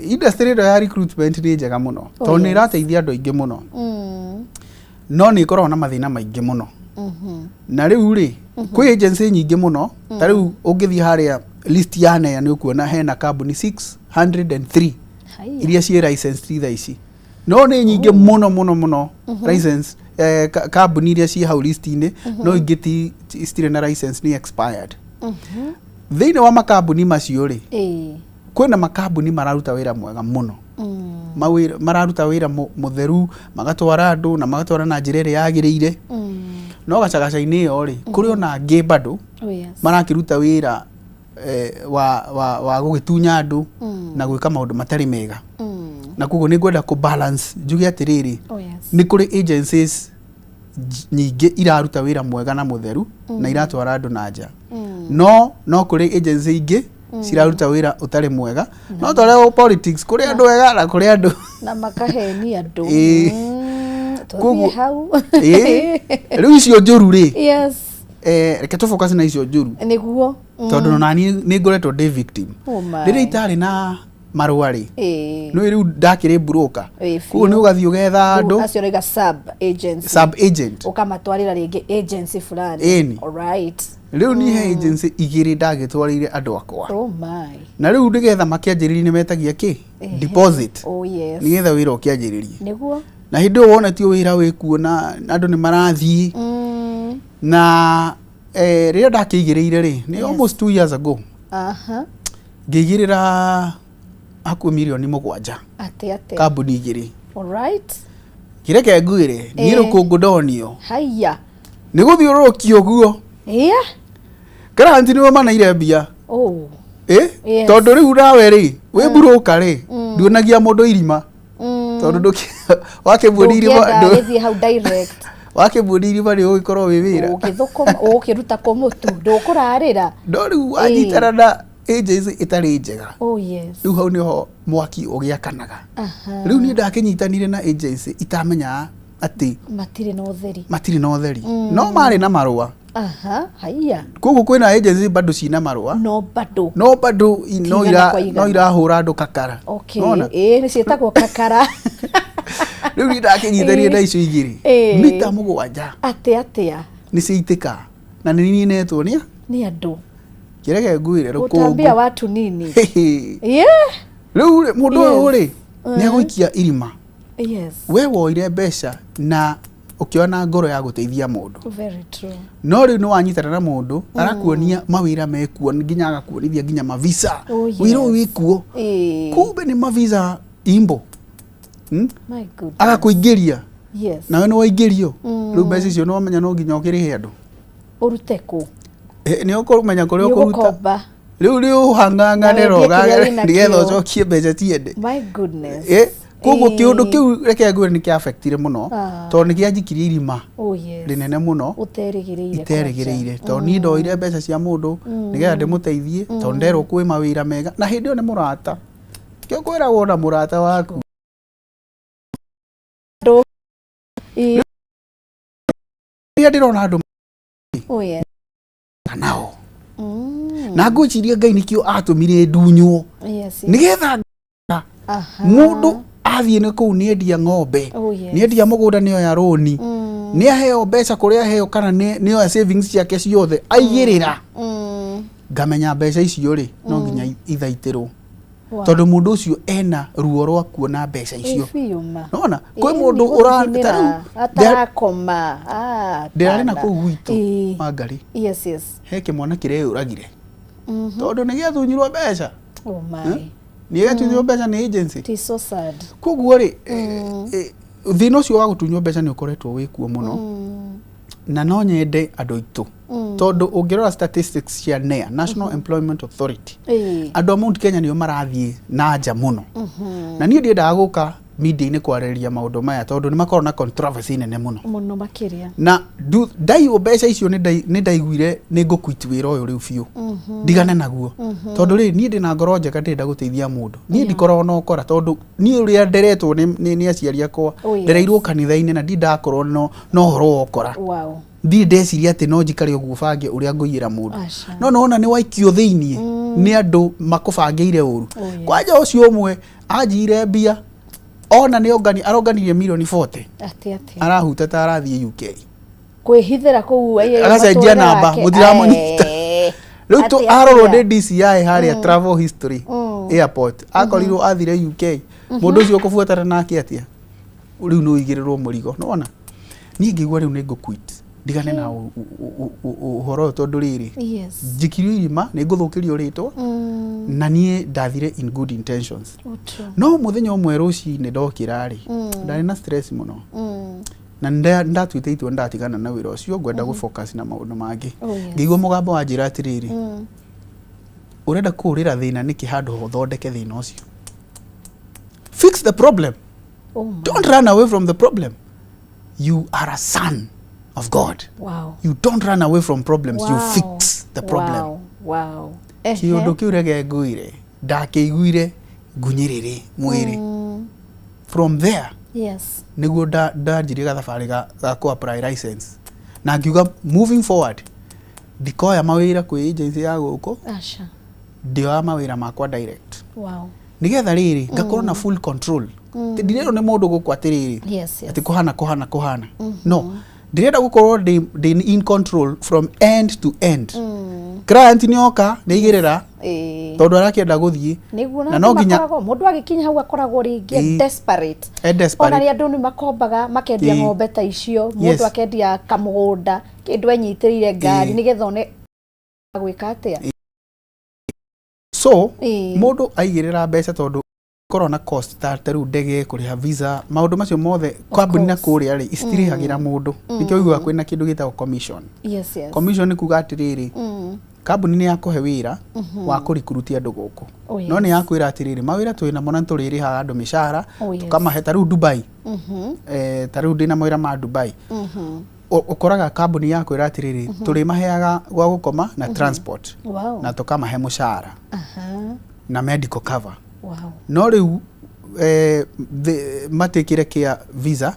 industry ĩno ya recruitment nĩ njega mũno tondũ nĩ ĩrateithia andũ aingĩ mũno. No nĩ ikoragwo na mathĩna maingĩ mũno. Na rĩu rĩ kwĩ agency nyingĩ mũno. Ta rĩu ũngĩthiĩ harĩa list ya NEA nĩ ũkuona hena kambuni 603 iria ciĩ licensed tha ici. No nĩ nyingĩ mũno license kambuni iria ciĩ hau list-inĩ no ingĩ citirĩ na license nĩ expired. Thĩinĩ wa makambuni macio rĩ kwĩna makambuni mararuta wĩra mwega mũno. Mararuta wĩra mũtheru, magatwara andũ na magatwara na njĩra ĩrĩa yagĩrĩire. No gacagaca-inĩ ĩyo rĩ kũrĩ ona angĩ bado marakĩruta wĩra wa gũgĩtunya andũ na gwĩka maũndũ matarĩ mega. Na kuguo nĩ ngwenda kũ-balance njuge atĩrĩrĩ nĩ kũrĩ agencies nyingĩ iraruta wĩra mwega na mũtheru na iratwara andũ na nja. No kũrĩ agency ingĩ ciraruta wĩra ũtarĩ mwega. No twareo politics kũrĩ andũ wega na kũrĩ andũ na makaheni andũ. Kuguo rĩu icio njũru rĩ reke tũfocus na icio njũru nĩguo tondũ nani nĩ ngoretwo ndĩ victim. Rĩrĩa itarĩ na marũa rĩ no rĩu ndakĩrĩ broker. Kuguo nĩ ũgathiĩ ũgetha andũ acio rĩga sub agent ũkamatwarĩra rĩngĩ agency fulani. Alright. Rĩu nĩ he agency igĩrĩ ndagĩtwarĩire andũ akwa. Na rĩu nĩgetha makĩanjĩrĩrie nĩ metagia kĩ deposit nĩgetha wĩra ũkĩanjĩrĩrie. Nĩguo na hĩndĩ ĩyo wona ti wĩra wĩkuo na andũ nĩ marathiĩ. Na rĩrĩa ndakĩigĩrĩire rĩ nĩ almost 2 years ago ngĩigĩrĩra hakuhĩ mirioni 7 kambuni igĩrĩ. Alright. Kĩreke ngwĩre niĩ rũkũngũ ndonio haiya nĩ gũthiũrũrũkio ũguo. Garanti nĩwe manaire mbia. Tondũ rĩu nawe rĩ wĩ broker rĩ nduonagia mũndũ irima tondũ wakĩbuoni irima nĩ ũgĩkorwo wĩ wĩra ũkĩruta kũmũtu ndũkũrarĩra. No rĩu wanyitana na agency ĩtarĩ njega rĩu hau nĩho mwaki ũgĩakanaga. Rĩu niĩ ndakĩnyitanire na agency itamenyaga atĩ matirĩ na ũtheri no marĩ na marũa. Haiya. Kuguo kwĩna agency bado cina marũa no bado no irahũra andũ kakara. Nĩ ciĩtagwo kakara. Rĩu niĩ ndakĩnyitanire na icio igĩrĩ mita 7 atĩa nĩ ciaitĩka na nĩ niĩ netwo nĩ andũ. Kĩreke ngwĩre rũkũngũ utambia watu nini. Rĩu mũndũ ũyũ rĩ nĩ agũikia irima. We woire mbeca na ukiona ngoro ya guteithia mundu. Very true. No riu no wanyitana na mundu arakuonia mawira mekuo nginya agakuonithia nginya mavisa. Wira wikuo. Kumbe ni mavisa imbo. My goodness. Agakuingiria Yes. nawe nĩ waingĩrio rĩu mbeca icio no menya no nginya ũkĩrĩhe andũ ũrute kũ nĩ ũkũmenya kũrĩa ũkũruta rĩu ũhang'ang'ane rogage nĩgetha ũcokie mbeca ciende. My goodness. Koguo kĩũndũ kĩu reke ngwĩre nĩ kĩa-affectire mũno tondũ nĩ kĩanjikirie irima rĩnene mũno iterĩgĩrĩire tondũ niĩ ndoire mbeca cia mũndũ nĩgetha ndĩmũteithie tondũ nderwo kwĩ mawĩra mega na hĩndĩ ĩyo nĩ mũrata kĩo kwĩragwo na mũrata waku rĩrĩa ndĩrona andũ nao na ngwĩciria Ngai nĩkĩo atũmire ndunywo nĩgetha mũndũ athiĩ nĩ kũu nĩ endia ng'ombe nĩ endia mũgũnda nĩ oya rũni nĩ aheo mbeca kũrĩa aheo kana nĩ oya savings ciake ciothe aigĩrĩra ngamenya mbeca icio rĩ no nginya ithaitĩrwo tondũ mũndũ ũcio ena ruo rwa kuona mbeca icio nona kwĩ mũndũ atarakoma ndĩrarĩ na kũu gwitũ Wangari he kĩmwana kĩreyũragire tondũ nĩ gĩathunyirwo mbeca nĩ gĩatunywo mbeca nĩ agency koguo rĩ thĩna ũcio wa gũtunywo mbeca nĩ ũkoretwo wĩ kuo mũno na no nyende andũ aitũ tondũ ũngĩrora statistics cia NEA National Employment Authority andũ a Mount Kenya nĩo marathiĩ na nja mũno na niĩ ndiendaga gũka media-inĩ kwarĩrĩria maũndũ maya tondũ nĩ makoragwo na controversy nene mũno makĩria na ndaiywo mbeca icio nĩ ndaiguire nĩ ngũkwiti wĩra ũyũ rĩu biũ ndigane naguo tondũ rĩ niĩ ndĩna ngoro njega ndĩrenda gũteithia mũndũ niĩ ndikoragwo na ũkora tondũ niĩ ũrĩa nderetwo nĩ aciari akwa ndereirwo kanitha-inĩ na ndakorwo na ũhoro wa ũkora ndirĩ ndeciria atĩ no njikare ũguo bange ũrĩa ngũiyĩra mũndũ no nona nĩ waikio thĩiniĩ nĩ andũ makũbangĩire ũru kwanja ũcio ũmwe anjire mbia ona nĩ aronganirie milioni 40 arahuta ta arathiĩ UK kwĩhithĩra kũu agacenjia namba mũtiramũnyita rĩu tu arorwo nĩ DCI harĩa travel history airport akorirwo athire UK mũndũ ũcio ũkũbuatana nake atĩa rĩu no igĩrĩrwo mũrigo nona niĩ ngĩigua rĩu nĩ ngũquit ndigane na ũhoro tondũ rĩrĩ njikirio irima nĩ ngũthũkĩrio rĩtwa na niĩ ndathire in good intentions no mũthenya ũmwe rũcinĩ ndokĩra rĩ ndarĩ na stress mũno na ndatuĩte itua ndatigana na wĩra ũcio ngwenda gũfocus na maũndũ mangĩ ngĩigua mũgambo wa njĩra atĩrĩrĩ ũrenda kũũrĩra thĩna nĩkĩ handũ ũthondeke thĩna ũcio fix the problem don't run away from the problem you are a son of God. You don't run away from problems, you fix the problem. Kĩũndũ kĩu rege ngũire ndakĩiguire ngunyĩrĩrĩ mwĩrĩ from there nĩguo ndanjirie gathabarĩ ga ku-apply license na ngiuga moving forward ndikoya mawĩra kwĩ agency ya gũkũ ndioya mawĩra makwa direct nĩgetha rĩrĩ ngakorwo na full control ndirerwo nĩ mũndũ gũkũ atĩrĩrĩ atĩ kũhana no ndirenda gũkorwo ndĩ in control from end to end client nĩ oka nĩ igĩrĩra tondũ arakĩenda gũthiĩ na no nginya mũndũ agĩkinya hau akoragwo rĩngĩ desperate ona rĩ andũ nĩ makombaga makendia ng'ombe ta icio mũndũ akendia kamũgũnda kĩndũ enyitĩrĩire ngari nĩgetha one gwĩka atĩa so mũndũ aigĩrĩra mbeca tondũ korwo na cost ta rĩu ndege kũrĩha visa maũndũ macio mothe kambuni na kũrĩa rĩ citirĩhagĩra mũndũ nĩkĩo uiguaga kwĩna kĩndũ gĩtagwo commission commission nĩ kuga atĩrĩrĩ kambuni nĩ yakũhe wĩra wa kũrikurutia andũ gũkũ no nĩ yakwĩra atĩrĩrĩ mawĩra twĩna mo na tũrĩrĩhaga andũ mĩcara tũkamahe ta rĩu Dubai ta rĩu ndĩna mawĩra ma Dubai ũkoraga kambuni yakwĩra atĩrĩrĩ tũrĩmaheaga gwa gũkoma na transport na tũkamahe mũcara na medical cover no rĩu matĩkĩre kĩa visa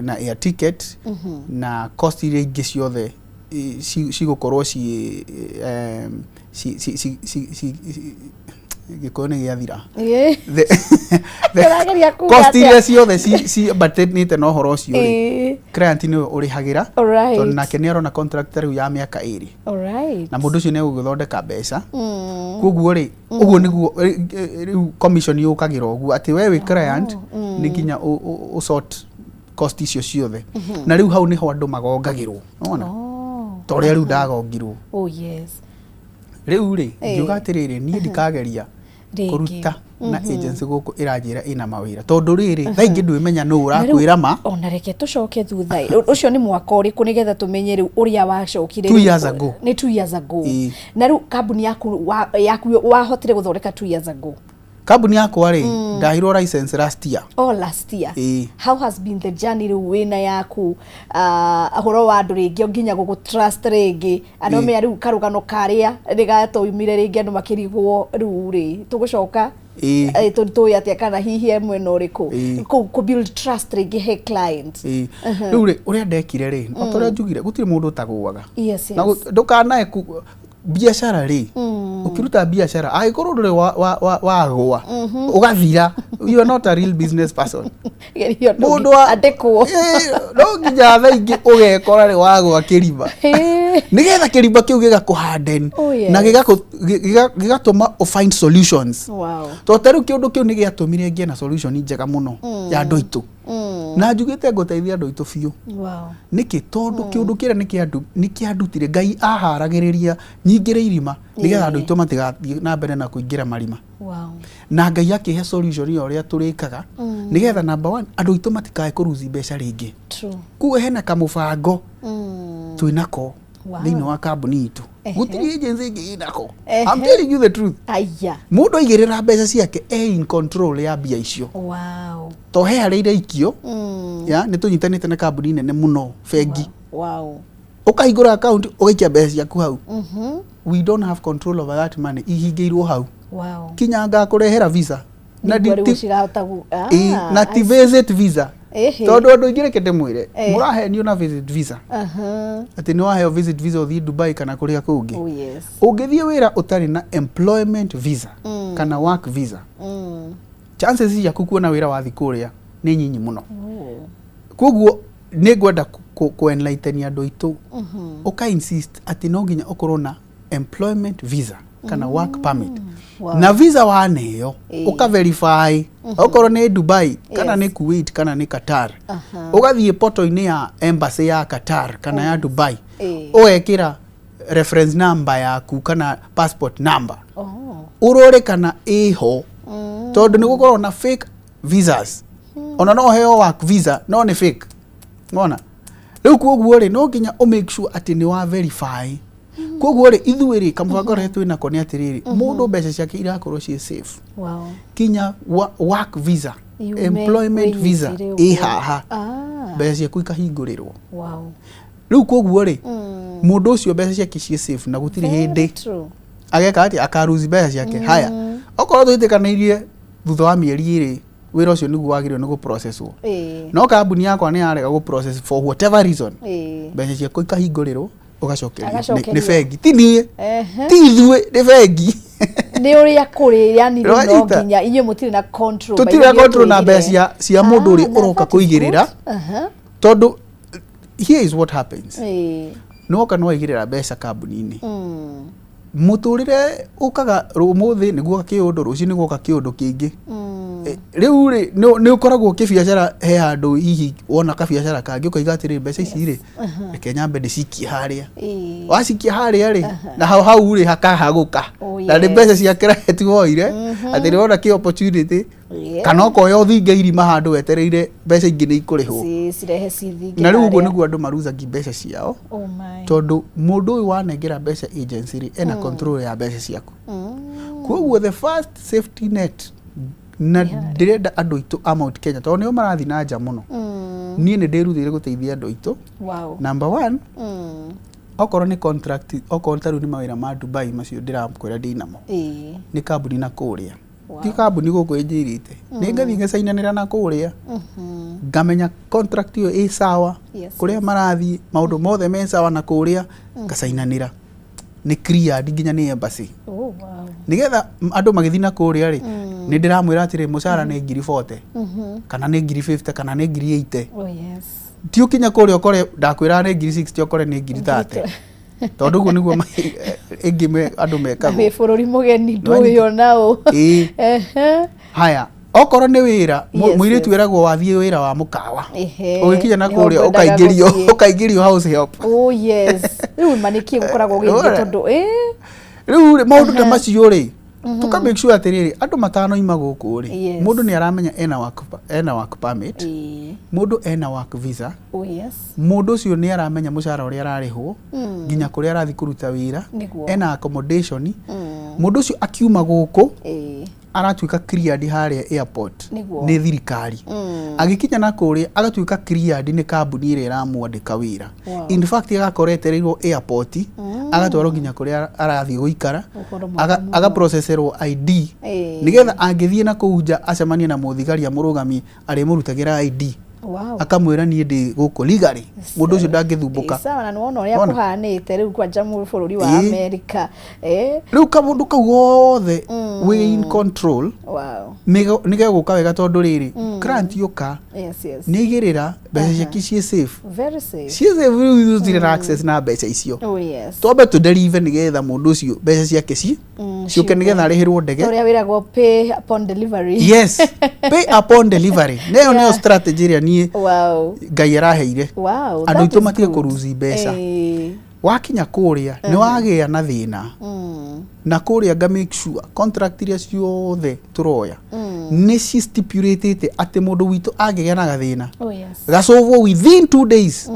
na air ticket na cost iria ingĩ ciothe cigũkorwo gĩkorwo nĩ gĩathira cost iria ciothe ciambatanĩte na ũhoro ũcio rĩ client nĩwe ũrĩhagĩra tondũ nake nĩ arona contract rĩu ya mĩaka 2 na mũndũ ũcio nĩ egũgĩthondeka mbeca koguo rĩ ũguo nĩguo rĩu commission yũkagĩra ũguo atĩ we wĩ client nĩ nginya ũsort cost icio ciothe na rĩu hau nĩho andũ magongagĩrwo ũrona ta ũrĩa rĩu ndagongirwo rĩu rĩ ngiuga atĩrĩrĩ niĩ ndikageria kuruta na agency guku irajira ina mawira tondu riri thaingi ndwimenya no urakwira ma ona reke tucoke thutha ucio ni mwaka uriku nigetha tumenye riu uria wacokire 2 years ago ni 2 years ago na riu kambuni yaku wahotire guthondeka 2 years ago kambuni yakwa ri ndahirwo license last year last year how has been the journey riu wina yaku ahoro wa andu ringi nginya gugu trust ringi anome riu karugano karia rigatoimire ringi andu makirigwo riu ri tugucoka tu atia kana hihi mwena uriku ku build trust ringi he client riu ri uria ndekire ri otoria njugire gutire mundu utagwaga na ndukanae biashara ri ukiruta biashara aikorwo ndure wagwa ugathira you are not a real business person mundu andikwo no nginya thaingi ugekora ri wagwa kiriba nigetha kiriba kiu gigakuharden na gigatuma find solutions to teru kiundu kiu ni giatumire ngie na solution njega muno ya andu aitu na njugite nguteithia andu aitu biu niki tondu kiundu kira ni kiandutire Ngai aharagiriria nyingire irima nigetha andu aitu matigathie na mbere na kuingira marima na Ngai akihe solution iyo ria turikaga nigetha number 1 andu aitu matikae kuruzi mbeca ringi kuwe hena kamubango twinako thini wa kambuni itu gutiri agency ingi inako I'm telling you the truth mundu aigirira mbeca ciake in control ya bia icio to he harire ikio ya ni tunyitanite na kambuni nene muno fegi ukahingura account ugaikia mbeca ciaku hau we don't have control over that money ihingiirwo hau kinya ngakurehera visa na na ti visit visa tondu andu ingire kende mwire murahenio na visit visa ati ni waheo visit visa uthii Dubai kana kuria kungi ungithie wira utari na employment visa kana work visa chances ya kukuona wira wathi kuria ni nyinyi muno koguo ni gwenda ku enlighten andu itu uka insist ati no nginya ukorwo na employment visa kana work permit na visa waneyo uka verify ukorwo ni Dubai kana ni Kuwait kana ni Qatar ugathie portal-ini ya embassy ya Qatar kana ya Dubai uekira reference number yaku kana passport number urore kana iho tondu ni gukorwo na fake visas ona no heo work visa no ni fake ngona riu koguo ri no nginya make sure ati ni wa verify koguo ri ithuiri kamubango retu ina koni atiriri mundu mbeca ciake irakorwo ci safe kinya work visa employment visa haha mbeca ciaku ikahingurirwo riu koguo ri mundu ucio mbeca ciake ci safe na gutiri hindi ageka ati akaruzi mbeca ciake haya okorwo twitikanairie thutha wa mieri iri wira ucio niguo wagirwo ni gu processwo no kambuni yakwa ni yarega gu process for whatever reason mbeca ciaku ikahingurirwo ugacokeria ni fegi ti nie ti ithue ni fegi ni uria kuri yani no nginya inye mutire na control tutire control na mbeca cia mundu uri uroka kuigirira tondu here is what happens no kana waigirira mbeca kambuni-ini muturire ukaga rumuthi niguo kiundu ruci niguo ka kiundu kingi riu ri ni ukoragwo kibiacara he andu hihi wona ka biacara kangi ukaiga atiri mbeca ici ri reke nyambe ndicikie haria wacikia haria ri na hau ri hakahaguka na ni mbeca cia credit woire atiri wona ki opportunity kana ukoya uthinge irima handu wetereire mbeca ingi ni ikurihwo cirehe cithinge na riu uguo niguo andu maruzaga mbeca ciao tondu mundu uyu wanengera mbeca agency ri ena control ya mbeca ciaku koguo the first safety net na ndirenda andu itu a Mount Kenya tondu nio marathi na nja muno nie ni ndiruthire guteithia andu itu number 1 okorwo ni contract okorwo taru ni mawira ma Dubai macio ndirakwira ndinamo ni kambuni na kuria ti kambuni guku injirite ni ngathi ngecainanira na kuria ngamenya contract iyo i sawa kuria marathi maundu mothe me sawa na kuria ngacainanira ni clear nginya ni embassy nigetha andu magithina kuria ri ni ndiramwira atiri mucara ni 40 kana ni 50 kana ni 80 ti ukinya kuria ukore ndakwira ni 60 ukore ni 30 tondu guo niguo ingime andu mekaga we bururi mugeni nduyo nao haya okorwo ni wira mwiritu wiragwo wathie wira wa mukawa ugikinya na kuria ukaigirio house help riu maniki gukoragwo gingi tondu riu maundu ta macio ri tuka make sure atiriri andu matano ima guku ri mundu ni aramenya ena work permit mundu ena work visa mundu ucio ni aramenya mushara uria ararihwo nginya kuria arathi kuruta wira ena accommodation mundu ucio akiuma guku aratuika cleared haria airport ni thirikari agikinya na kuria agatuika cleared ni kambuni ire iramwandika wira in fact agakoretereirwo airport agatwaro nginya kuria arathi guikara aga processerwo ID nigetha angithie na kuunja acemanie na muthigari amurugami ari murutagira ID akamwira ni ndi guko legally mundu ucio ndangithumbuka sawa na nuona uria kuhanite riu kwa jamu bururi wa America riu kamundu kau gothe we in control nige guka wega tondu riri grant yuka nigirira mbeca ciake cie safe very safe cie safe riu zire access na mbeca icio tobe to deliver nigetha mundu ucio mbeca ciake ciuke nigetha arihirwo ndege uria wiragwo pay upon delivery pay upon delivery neyo strategy ria ni ngai araheire andu itu matige kuruzi mbeca wakinya kuria ni wagia na thina na kuria ga make sure contract iria ciothe turoya ni stipulated ati mundu witu agigia na gathina gasolve within 2 days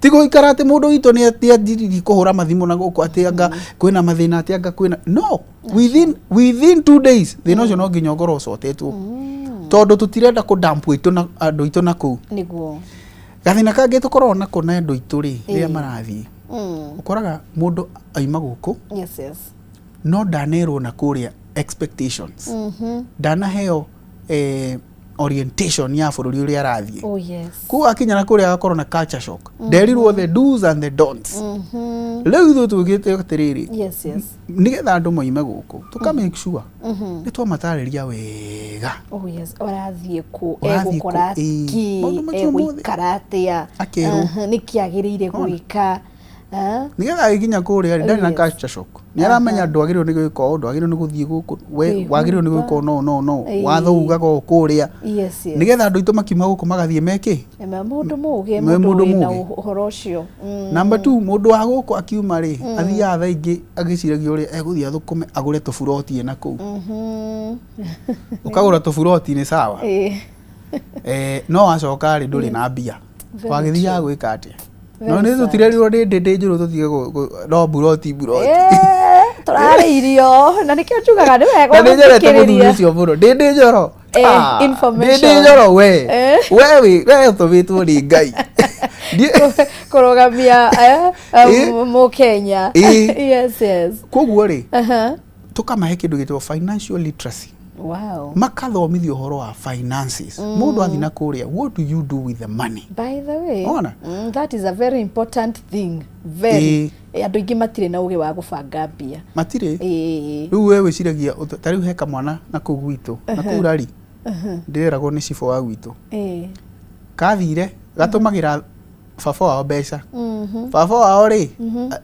tigo ikarate mundu witu ni atiriri kuhura mathimu na guku ati anga kwina mathina ati anga kwina no within 2 days thina ucio no nginya ngoro cotetwo tondu tutirenda ku dump itu na andu itu na ku niguo gathina kangi tukorwo na ku na andu itu ri ria marathi ukoraga mundu aima guku no danero na kuria expectations dana heo orientation ya bururi uria arathie ku akinya na kuria agakorwo na culture shock derirwo the do's and the don'ts riu thu tugite atiriri nigetha andu moime guku tuka make sure ni twamatariria wega arathie ku egukora ki egukaratia nikiagirire gwika nigetha agikinya kuria ndari na culture shock ni aramenya ndwagirwo ni gwika undu agirwo ni guthie guku we wagirwo ni gwika no watho ugaga kuria nigetha andu itu makima guku magathie meki mundu muge mundu na uhoro ucio number 2 mundu wa guku akiuma ri athia tha ingi agiciragia uria eguthia athukume agure tuburoti na ku ukagura tuburoti ni sawa no acoka ri nduri na mbia wagithia gwika atia no ni tutireriwo ndi njuru tuthie no buroti turare irio na nikio njugaga ni wega ni njerete muthuri ucio muno ndi njoro information ndi njoro we tuvitwo ni ngai kurogamia mu Kenya yes koguo ri tukamahe kindu gitwo financial literacy makathomithio horo wa finances mundu athina kuria what do you do with the money by the way that is a very important thing very andu ingi matire na uge wa gubanga mbia matire riu we wiciragia tariu heka mwana na ku gwitu na ku rari ndiragwo ni cifo wa gwitu kathire gatumagira baba wao mbeca baba wao ri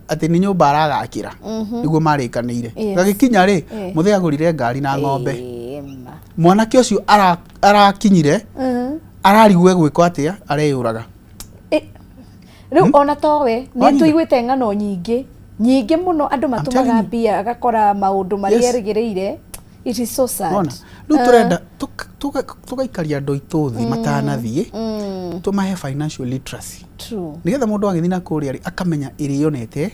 ati ni nyumba aragakira niguo marikanire gagikinya ri muthia agurire ngari na ng'ombe mwanake ucio arakinyire ararigwe gwiko atia areyuraga riu ona towe ni tuiguite ng'ano nyingi muno andu matumaga mbia agakora maundu mari erigireire it is so sad riu turenda tugaikaria andu itu thi matanathie tumahe financial literacy nigetha mundu agithina kuria ri akamenya irio nete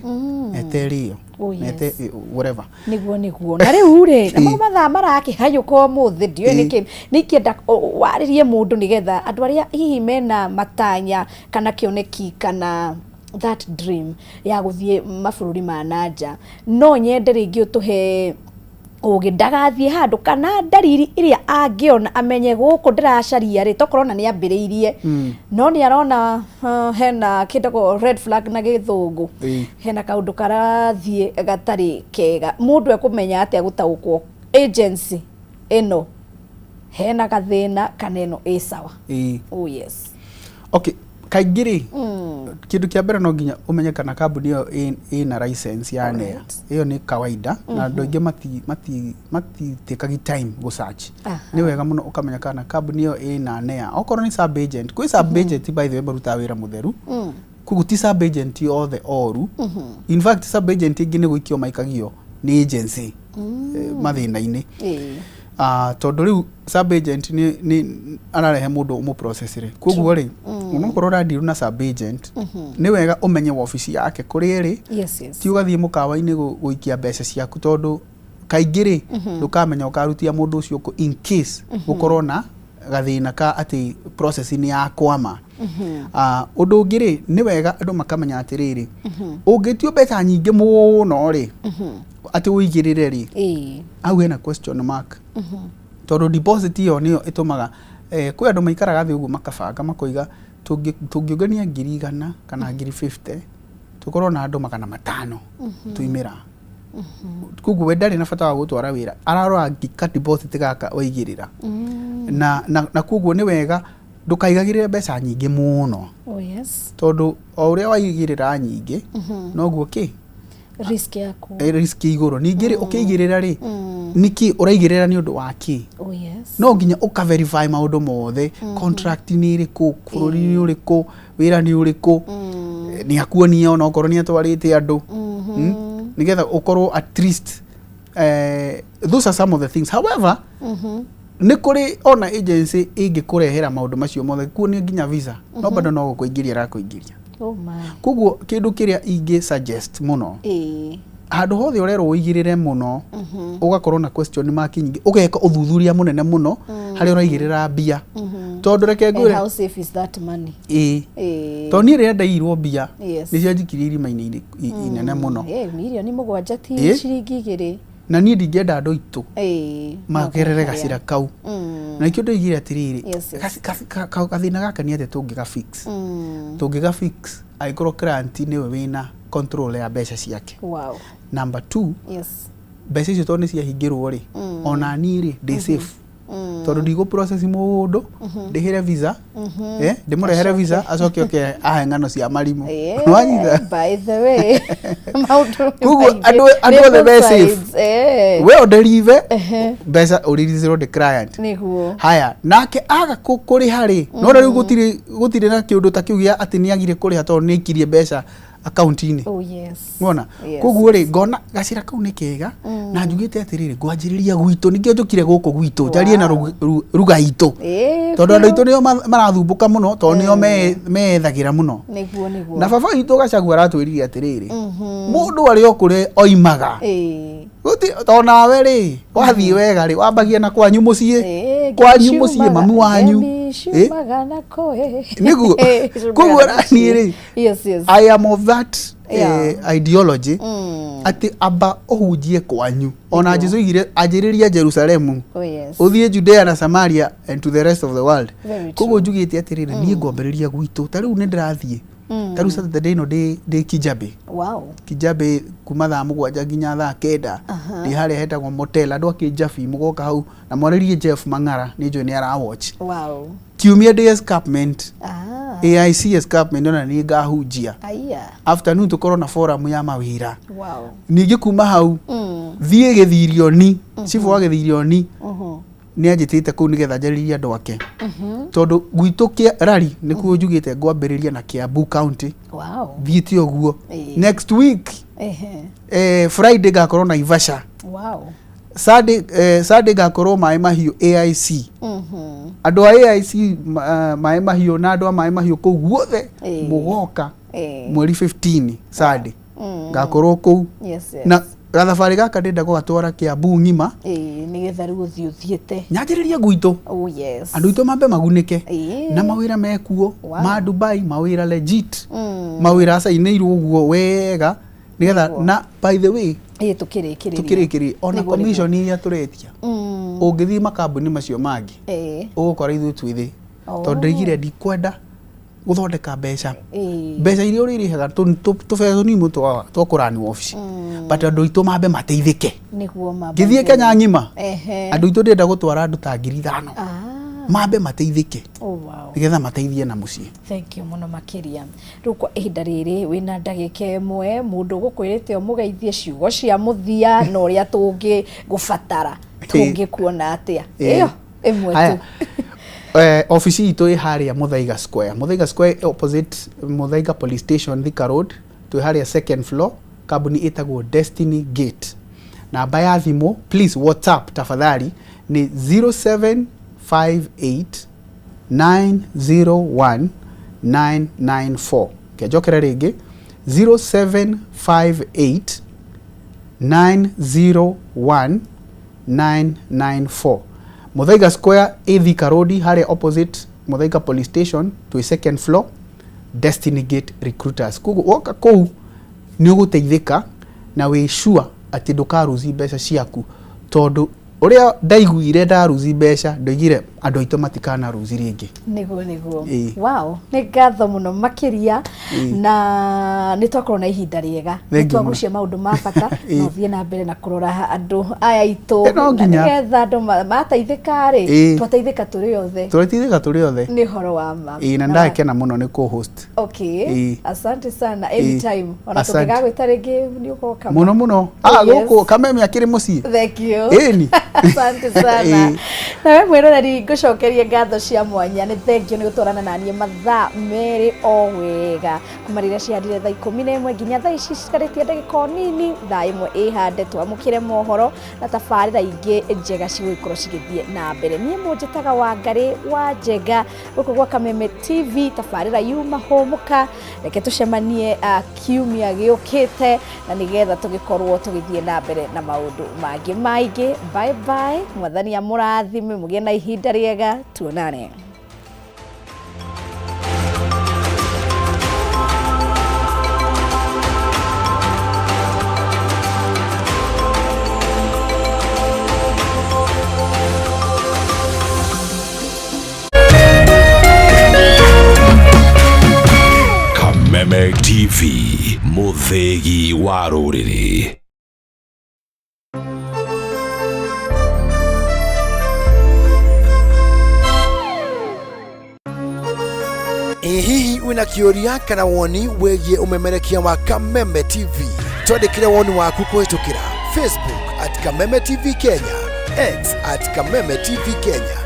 rio nete whatever niguo na riu ri na mathaa marakihayuka muthi ndio nikienda waririe mundu nigetha andu aria hihi mena matanya kana kioneki kana that dream ya guthie mabururi ma nanja no nyende ringi utuhe ugi ndagathie handu kana ndariri iria angiona amenye guku ndiracaria ri tokorona ni ambiriirie no ni arona hena kindago red flag na githungu hena kaundu karathie gatari kega mundu ekumenya ati agutaukwo agency eno hena gathina kana eno sawa yes okay kaingiri kindu kia mbere no nginya umenye kana kambuni iyo ina license ya NEA iyo ni kawaida na andu ingi matitekagi time go search ni wega muno ukamenya kana kambuni iyo ina NEA okorwo ni sub agent kwi sub agent by the way baruta wira mutheru kuguti sub agent othe oru in fact sub agent ingi ni gwikio maikagio ni agency mathina-inĩ tondu riu sub agent ni ararehe mundu mu processire koguo ri unokorwo radiru na sub agent ni wega umenye office yake kuri iri ti ugathie mukawa-ini guikia mbeca ciaku tondu kaingĩ ri ndukamenya ukarutia mundu ucio in case gukorwo na gathina ka ati process ni ya kwama undu ungi ri ni wega andu makamenya atiriri ungitio mbeca nyingi muno ri ati uigirire ri au hena question mark tondu deposit iyo niyo itumaga kwi andu maikaraga thi uguo makabanga makoiga tungiungania 100,000 kana 50,000 tukorwo na andu 500 tuimira koguo we ndari na bata wa gutwara wira ararora ngika deposit gaka waigirira na koguo ni wega ndukaigagirire mbeca nyingi muno tondu o uria waigirira nyingi noguo risk iguru ningiri ukiigirira ri niki uraigirira ni undu wa ki no nginya uka verify maundu mothe contract ni iriku bururi ni uriku wira ni uriku ni akuonia ona okorwo ni atwarite andu nigetha ukorwo at least those are some of the things however ni kuri ona agency ingikurehera maundu macio mothe kuonia nginya visa no bado no gukuingiria rakuingiria koguo kindu kiria ingi suggest muno handu hothe urero uigirire muno ugakorwo na question mark nyingi ugeka uthuthuria munene muno hari uraigirira mbia tondu reke ngure how safe is that money to ni ria ndairwo mbia ni cianjikirie irima-ini inene muno milioni 7 ti ciringi 2 na ni ndingenda andu itu magerere gacira kau na ikio ndoigire atiriri gathina gaka ni ati tungiga fix aikorwo client ni we wina control ya mbeca ciake number 2 mbeca icio to ni ciahingirwo ri ona ni ri ndi safe tondu ndigo process mundu ndihire visa ndimurehere visa acoke ahe ng'ano cia marimu nwanyitha by the way kugu andu othe be safe we oderive mbeca uririthirwo ndi client niguo haya nake aga kuri hari no riu gutire na kiundu ta kiu gia ati ni agire kuri hato ni ikirie mbeca account-ini ngona koguo ri ngona gacira kau ni kega na njugite atiriri ngwanjiriria gwito nikio njukire guku gwito njarie na ruga itu tondu andu itu nio marathumbuka muno tondu nio meethagira muno niguo na baba itu gacagua aratwiririe atiriri mundu ari okure oimaga guti to nawe ri wathie wega ri wambagia na kwanyu mucie mami wanyu niguo koguo rani ri I am of that ideology ati amba uhunjie kwanyu ona Jesu igire ajiriria Jerusalemu uthie Judea na Samaria and to the rest of the world koguo njugite atiriri nie ngombereria gwitu tariu ni ndirathie tariu Saturday no ndi Kijabe kuma thaa 7 nginya thaa 9 ndi haria hetagwo motel andu akinjabi mugoka hau na mwaririe Jeff Mang'ara ni njui ni ara watch kiumia ndi escarpment AIC escarpment ona ni ngahunjia afternoon tukorwo na forum ya mawira ningi kuma hau thie githirioni cifu wa githirioni ni ajitite ku nigetha njariria andu ake tondu gwitu kia rari nikuo njugite ngwambiriria na Kiambu County thiite oguo next week Friday gakorwo na Ivasha Saturday gakorwo Mai Mahiu AIC andu a AIC Mai Mahiu na andu a Mai Mahiu kuu guothe mugoka mweri 15 Saturday gakorwo kuu na gathabari gaka ndenda gwatwara Kiambu ngima nigetha riu thiuthiete nyanjiriria gwitu andu itu mambe magunike na mawira mekuo ma Dubai mawira legit mawira asainirwo uguo wega nigetha na by the way tukirikiri ona commission iria turetia ungithii makambuni macio mangi ugukora ithu twithi tondu igire ndikwenda guthondeka mbeca iria uririhaga tubeza ni mutu twa kurani office but andu itu mambe mateithike niguo ngithie Kenya ngima andu itu ndenda gutwara andu ta 5,000 mambe mateithike nigetha mateithie na mucie thank you muno makiria riu kwa ihinda riri wina ndagika imwe mundu gukwirite umugeithie ciugo cia muthia na uria tungi gubatara tungi kuona atia iyo imwe tu office itu iharia Muthaiga Square opposite Muthaiga Police Station Thika Road tu haria second floor kambuni itagwo Destiny Gate namba ya thimu please WhatsApp tafadhali ni 0758901994 kejokera rege 0758901994 Muthaiga Square Thika Road hare opposite Muthaiga Police Station to second floor Destiny Gate Recruiters. Kugu woka kou ni uguteithika na we sure ati ndukaruzi mbeca ciaku tondu uria ndaiguire ndaruzi mbeca ndoigire andu aitu matikana ruzi ringi niguo wow ni ngatho muno makiria na ni twakorwo na ihinda riega ni twagucia maundu ma bata no thie na mbere na kurora andu aya itu nigetha andu mateithika ri twateithika turi othe ni horo wa ma na ndakena muno ni co-host okay asante sana anytime ona tugigagwita ringi ni ukoka muno guku Kameme akiri mucii thank you asante sana na we mwiroreri ngucokerie ngatho cia mwanya ni thank you ni gutwarana nanie mathaa meri o wega kumarira ciandire thaa 11 nginya thaa ici cikaritie ndagika nini thaa imwe ihande twamukire mohoro na tabarira ingi njega cigwikorwo cigithie na mbere nie munjitaga Wangari wa Njenga guku gwa Kameme TV tabarira yuma homuka reke tucemanie kiumia giukite na nigetha tugikorwo tugithie na mbere na maundu mangi maingi bye bye mwathani amurathime mugie na ihinda riega tuonane Kameme TV muthegi wa ruriri. Hihi wina kioria kana woni wegie umemerekia wa Kameme TV twandikire woni waku kuhitukira Facebook @Kameme TV Kenya, X @Kameme TV Kenya,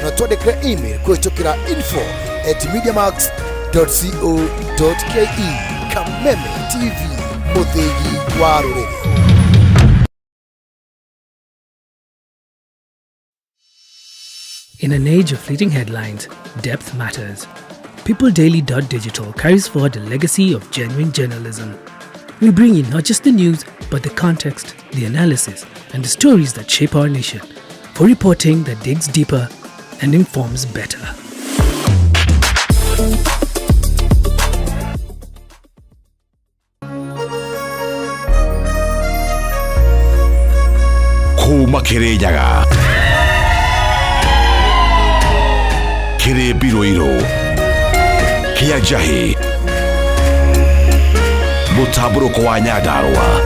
na twandikire email kuhitukira info@mediamax.co.ke. Kameme TV muthegi wa ruriri. In an age of fleeting headlines, depth matters. PeopleDaily.digital carries forward a legacy of genuine journalism. We bring you not just the news, but the context, the analysis, and the stories that shape our nation, for reporting that digs deeper and informs better. Kuma Kirinyaga, Biroiro, Kiajahi, Mutaburuko wa Nyandarua.